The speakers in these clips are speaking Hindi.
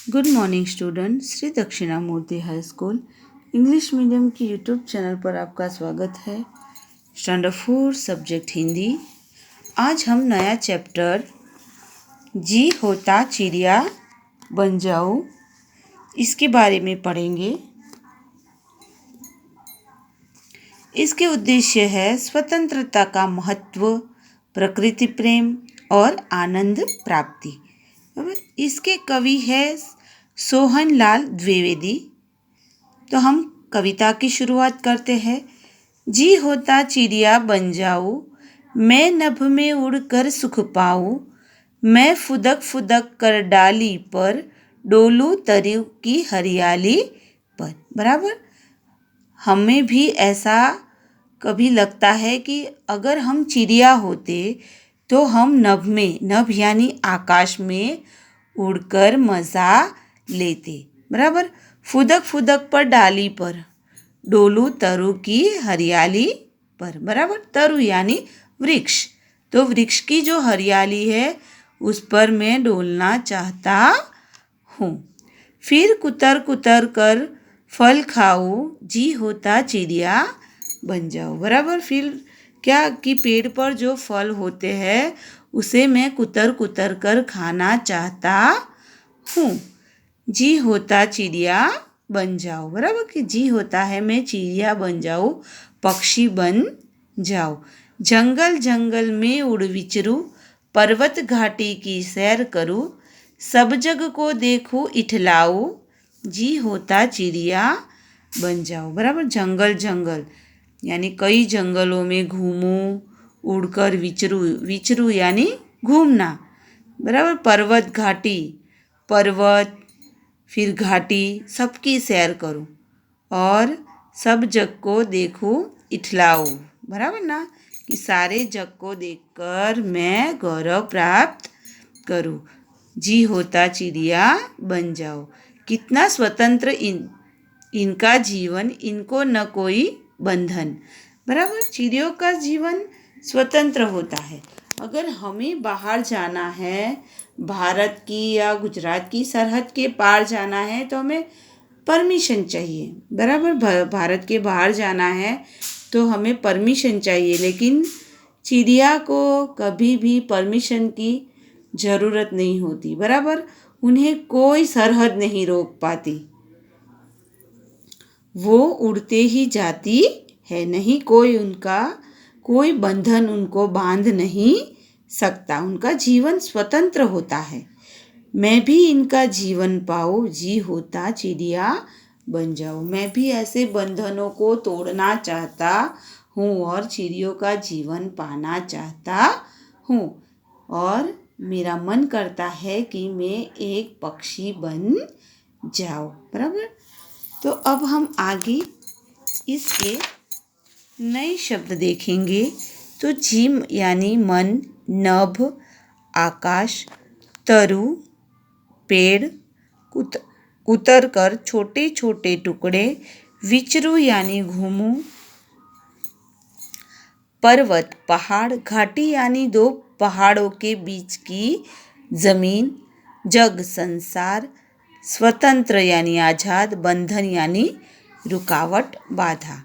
Good morning student. Shri Dakshinamurthy high school English medium की यूट्यूब चैनल पर आपका स्वागत है। Standard 4 subject Hindi. आज हम नया चैप्टर जी होता चिड़िया बन जाओ इसके बारे में पढ़ेंगे। इसके उद्देश्य है स्वतंत्रता का महत्व, प्रकृति प्रेम और आनंद प्राप्ति। इसके कवि है सोहनलाल द्विवेदी। तो हम कविता की शुरुआत करते हैं। जी होता चिड़िया बन जाऊं, मैं नभ में उड़कर सुख पाऊं, मैं फुदक फुदक कर डाली पर डोलूं तरु की हरियाली पर। बराबर। हमें भी ऐसा कभी लगता है कि अगर हम चिड़िया होते तो हम नभ यानी आकाश में उड़कर मज़ा लेते। बराबर। फुदक फुदक पर डाली पर डोलू तरु की हरियाली पर। बराबर। तरु यानी वृक्ष, तो वृक्ष की जो हरियाली है उस पर मैं डोलना चाहता हूँ। फिर कुतर कुतर कर फल खाऊं, जी होता चिड़िया बन जाओ। बराबर। फिर क्या कि पेड़ पर जो फल होते हैं उसे मैं कुतर कुतर कर खाना चाहता हूँ। जी होता चिड़िया बन जाओ। बराबर। कि जी होता है मैं चिड़िया बन जाऊँ, पक्षी बन जाओ, जंगल जंगल में उड़ विचरूं, पर्वत घाटी की सैर करूं, सब जग को देखूं इठलाऊं, जी होता चिड़िया बन जाओ। बराबर। जंगल जंगल यानी कई जंगलों में घूमूं, उड़कर विचरू यानी घूमना। बराबर। पर्वत घाटी, पर्वत फिर घाटी सबकी सैर करूं और सब जग को देखूं इठलाऊं। बराबर ना, कि सारे जग को देखकर मैं गौरव प्राप्त करूं। जी होता चिड़िया बन जाओ। कितना स्वतंत्र इनका जीवन, इनको न कोई बंधन। बराबर। चिड़ियों का जीवन स्वतंत्र होता है। अगर हमें बाहर जाना है, भारत की या गुजरात की सरहद के पार जाना है तो हमें परमिशन चाहिए। बराबर। भारत के बाहर जाना है तो हमें परमिशन चाहिए, लेकिन चिड़िया को कभी भी परमिशन की ज़रूरत नहीं होती। बराबर। उन्हें कोई सरहद नहीं रोक पाती, वो उड़ते ही जाती है। नहीं कोई बंधन उनको बांध नहीं सकता। उनका जीवन स्वतंत्र होता है। मैं भी इनका जीवन पाऊँ, जी होता चिड़िया बन जाऊँ। मैं भी ऐसे बंधनों को तोड़ना चाहता हूँ और चिड़ियों का जीवन पाना चाहता हूँ, और मेरा मन करता है कि मैं एक पक्षी बन जाऊँ। बराबर। तो अब हम आगे इसके नए शब्द देखेंगे। तो जिम यानी मन, नभ आकाश, तरु पेड़, कुतर कर छोटे छोटे टुकड़े, विचरू यानी घूमूं, पर्वत पहाड़, घाटी यानी दो पहाड़ों के बीच की जमीन, जग संसार, स्वतंत्र यानी आज़ाद, बंधन यानी रुकावट बाधा।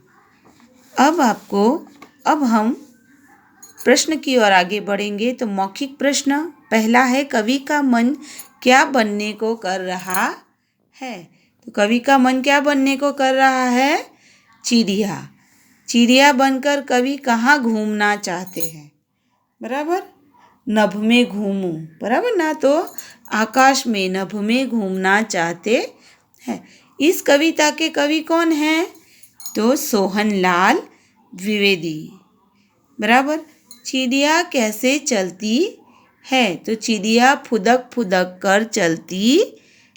अब हम प्रश्न की ओर आगे बढ़ेंगे। तो मौखिक प्रश्न पहला है, कवि का मन क्या बनने को कर रहा है? तो कवि का मन क्या बनने को कर रहा है? चिड़िया। चिड़िया बनकर कवि कहाँ घूमना चाहते हैं? बराबर। नभ में घूमूं। बराबर ना, तो आकाश में, नभ में घूमना चाहते हैं। इस कविता के कवि कौन हैं? तो सोहनलाल द्विवेदी। बराबर। चिड़िया कैसे चलती है? तो चिड़िया फुदक फुदक कर चलती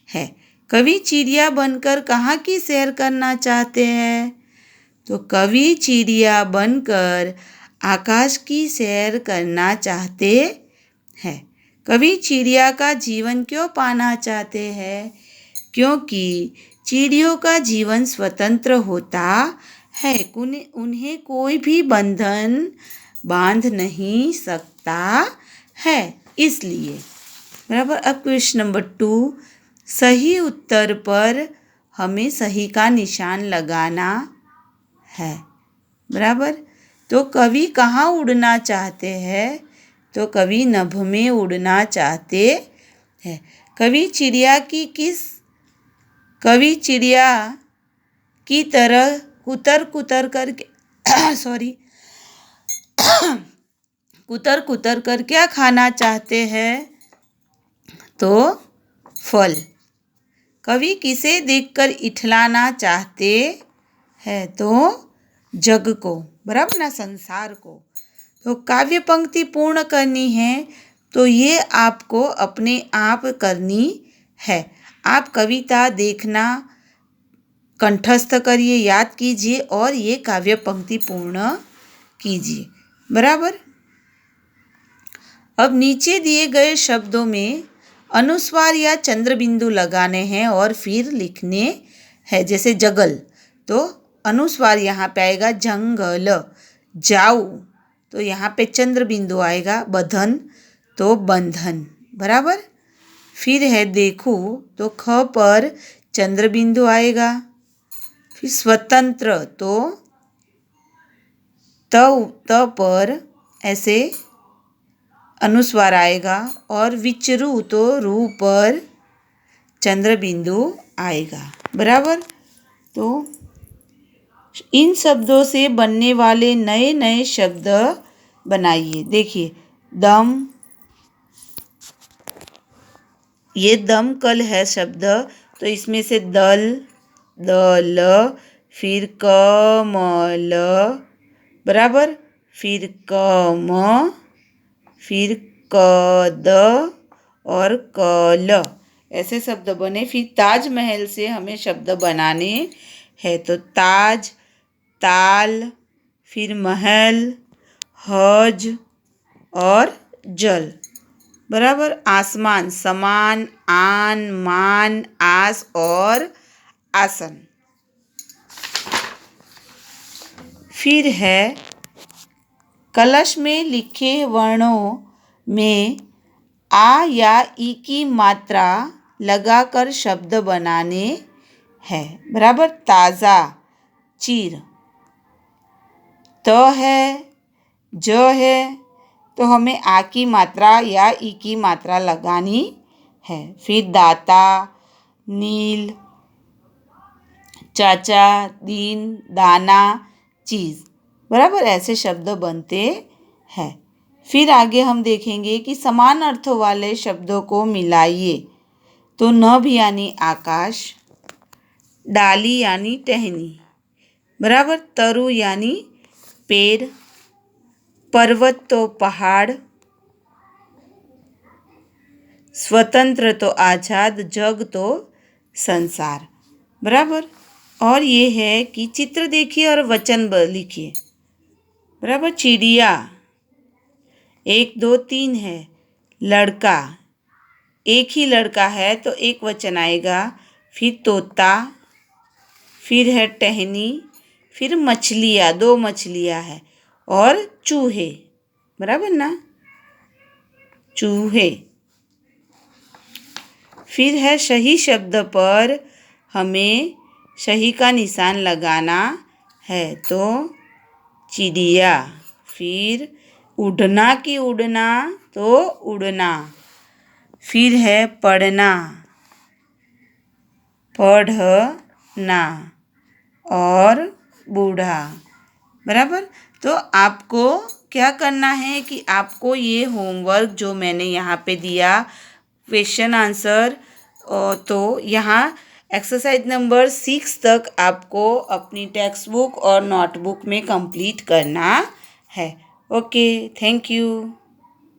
है। कवि चिड़िया बनकर कहाँ की सैर करना चाहते हैं? तो कवि चिड़िया बनकर आकाश की सैर करना चाहते हैं। कवि चिड़िया का जीवन क्यों पाना चाहते हैं? क्योंकि चिड़ियों का जीवन स्वतंत्र होता है, उन्हें कोई भी बंधन बांध नहीं सकता है, इसलिए। बराबर। अब क्वेश्चन नंबर 2, सही उत्तर पर हमें सही का निशान लगाना है। बराबर। तो कवि कहाँ उड़ना चाहते हैं? तो कवि नभ में उड़ना चाहते हैं। कवि चिड़िया की तरह कुतर कुतर करके कुतर कुतर कर क्या खाना चाहते हैं? तो फल। कवि किसे देखकर इठलाना चाहते हैं? तो जग को, बराबर ना, संसार को। तो काव्य पंक्ति पूर्ण करनी है तो ये आपको अपने आप करनी है। आप कविता देखना, कंठस्थ करिए, याद कीजिए और ये काव्य पंक्ति पूर्ण कीजिए। बराबर। अब नीचे दिए गए शब्दों में अनुस्वार या चंद्र बिंदु लगाने हैं और फिर लिखने हैं। जैसे जगल, तो अनुस्वार यहाँ पे आएगा जंगल। जाऊ, तो यहाँ पे चंद्र बिंदु आएगा। बंधन, तो बंधन। बराबर। फिर है देखूं, तो ख पर चंद्र बिंदु आएगा। फिर स्वतंत्र, तो त पर ऐसे अनुस्वार आएगा। और विचरू, तो रू पर चंद्र बिंदु आएगा। बराबर। तो इन शब्दों से बनने वाले नए नए शब्द बनाइए। देखिए, दम, ये दमकल है शब्द, तो इसमें से दल, दल, फिर कमल, बराबर, फिर कम, फिर कद और कल, ऐसे शब्द बने। फिर ताजमहल से हमें शब्द बनाने हैं। तो ताज, ताल, फिर महल, हज और जल। बराबर। आसमान, समान, आन, मान, आस और आसन। फिर है कलश में लिखे वर्णों में आ या ई की मात्रा लगाकर शब्द बनाने हैं। बराबर। ताज़ा, चीर। त है, ज है, तो हमें आ की मात्रा या ई की मात्रा लगानी है। फिर दाता, नील, चाचा, दिन, दाना, चीज़। बराबर, ऐसे शब्द बनते हैं। फिर आगे हम देखेंगे कि समान अर्थों वाले शब्दों को मिलाइए। तो नभ यानी आकाश, डाली यानी टहनी, बराबर, तरु यानी पेड़, पर्वत तो पहाड़, स्वतंत्र तो आज़ाद, जग तो संसार। बराबर। और ये है कि चित्र देखिए और वचन लिखिए। बराबर। चिड़िया 1 2 3 है। लड़का, एक ही लड़का है तो एक वचन आएगा। फिर तोता, फिर है टहनी, फिर मछलियाँ, 2 मछलियाँ है। और चूहे, बराबर ना, चूहे। फिर है सही शब्द पर हमें सही का निशान लगाना है। तो चिड़िया। फिर उड़ना की उड़ना, तो उड़ना। फिर है पढ़ना, पढ़ना और बूढ़ा। बराबर। तो आपको क्या करना है कि आपको ये होमवर्क जो मैंने यहाँ पे दिया, क्वेश्चन आंसर, तो यहाँ एक्सरसाइज नंबर 6 तक आपको अपनी टेक्स्ट बुक और नोटबुक में कंप्लीट करना है। Okay, thank you.